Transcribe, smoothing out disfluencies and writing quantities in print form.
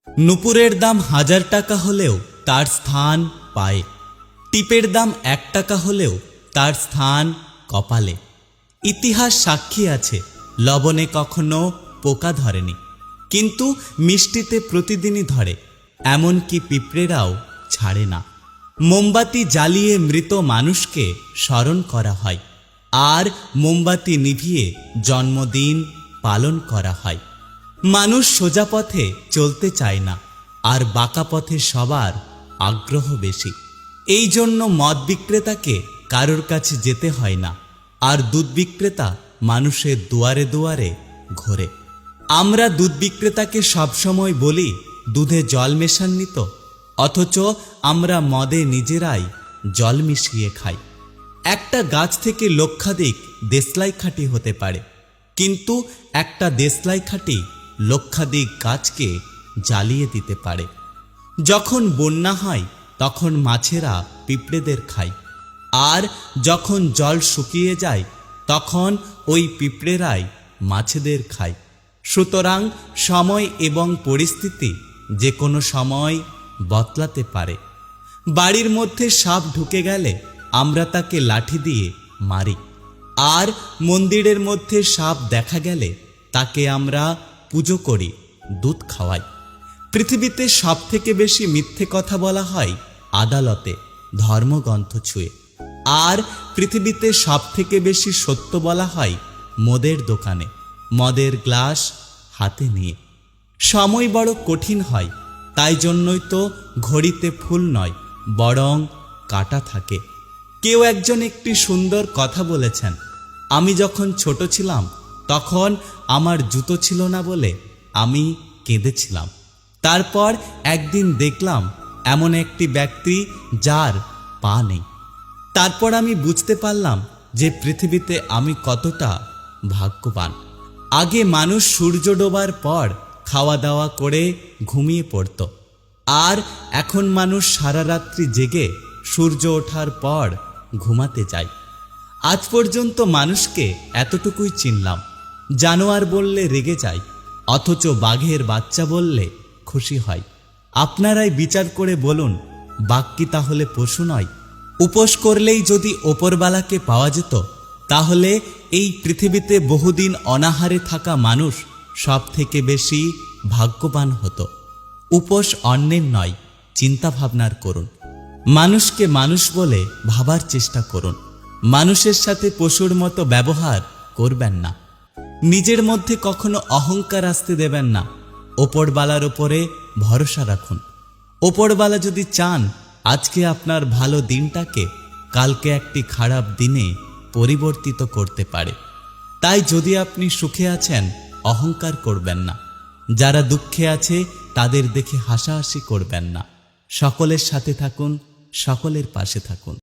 নুপুরের দাম 1000 টাকা হলেও তার স্থান পায়ে, টিপের দাম 1 টাকা হলেও তার স্থান কপালে। ইতিহাস সাক্ষী আছে লবণে কখনো পোকা ধরেনি, কিন্তু মিষ্টিতে প্রতিদিনই ধরে, এমনকি পিঁপড়েরাও ছাড়ে না। মোমবাতি জ্বালিয়ে মৃত মানুষকে স্মরণ করা হয়, আর মোমবাতি নিভিয়ে জন্মদিন পালন করা হয়। মানুষ সোজা পথে চলতে চায় না, আর বাঁকা পথে সবার আগ্রহ বেশি। এই জন্য মদ বিক্রেতাকে কারোর কাছে যেতে হয় না, আর দুধ বিক্রেতা মানুষের দুয়ারে দুয়ারে ঘোরে। আমরা দুধ বিক্রেতাকে সবসময় বলি দুধে জল মেশাননি তো, অথচ আমরা মদে নিজেরাই জল মিশিয়ে খাই। একটা গাছ থেকে লক্ষাধিক দেশলাই খাঁটি হতে পারে, কিন্তু একটা দেশলাই খাঁটি লক্ষাধিক গাছকে জ্বালিয়ে দিতে পারে। যখন বন্যা হয় তখন মাছেরা পিঁপড়েদের খায়, আর যখন জল শুকিয়ে যায় তখন ওই পিঁপড়েরাই মাছেদের খায়। সুতরাং সময় এবং পরিস্থিতি যে কোনো সময় বদলাতে পারে। বাড়ির মধ্যে সাপ ঢুকে গেলে আমরা তাকে লাঠি দিয়ে মারি, আর মন্দিরের মধ্যে সাপ দেখা গেলে তাকে আমরা পুজো করি, দুধ খাওয়াই। পৃথিবীতে সবথেকে বেশি মিথ্যে কথা বলা হয় আদালতে, ধর্মগ্রন্থ ছুঁয়ে, আর পৃথিবীতে সবথেকে বেশি সত্য বলা হয় মদের দোকানে, মদের গ্লাস হাতে নিয়ে। সময় বড় কঠিন হয়, তাই জন্যই তো ঘড়িতে ফুল নয় বরং কাঁটা থাকে। কেউ একজন একটি সুন্দর কথা বলেছেন, আমি যখন ছোট ছিলাম তখন আমার জুতো ছিল না বলে আমি কেঁদেছিলাম। তারপর একদিন দেখলাম এমন একটি ব্যক্তি যার পা নেই। তারপর আমি বুঝতে পারলাম যে পৃথিবীতে আমি কতটা ভাগ্যবান। আগে মানুষ সূর্য ডোবার পর খাওয়া দাওয়া করে ঘুমিয়ে পড়ত, আর এখন মানুষ সারা রাত্রি জেগে সূর্য ওঠার পর ঘুমাতে যায়। আজ পর্যন্ত মানুষকে এতটুকুই চিনলাম, জানোয়ার বললে রেগে যায়, অথচ বাঘের বাচ্চা বললে খুশি হয়। আপনারাই বিচার করে বলুন, বাঘ কি তাহলে পশু নয়? উপোস করলেই যদি ওপরবালাকে পাওয়া যেত, তাহলে এই পৃথিবীতে বহুদিন অনাহারে থাকা মানুষ সব থেকে বেশি ভাগ্যবান হতো। উপোস অন্যের নয়, চিন্তা ভাবনার করুন। মানুষকে মানুষ বলে ভাবার চেষ্টা করুন। মানুষের সাথে পশুর মতো ব্যবহার করবেন না। নিজের মধ্যে কখনো অহংকার আসতে দেবেন না। ওপরবালার উপরে ভরসা রাখুন। ওপরবালা যদি চান আজকে আপনার ভালো দিনটাকে কালকে একটি খারাপ দিনে পরিবর্তিত করতে পারে। তাই যদি আপনি সুখে আছেন অহংকার করবেন না, যারা দুঃখে আছে তাদের দেখে হাসাহাসি করবেন না। সকলের সাথে থাকুন, সকলের পাশে থাকুন।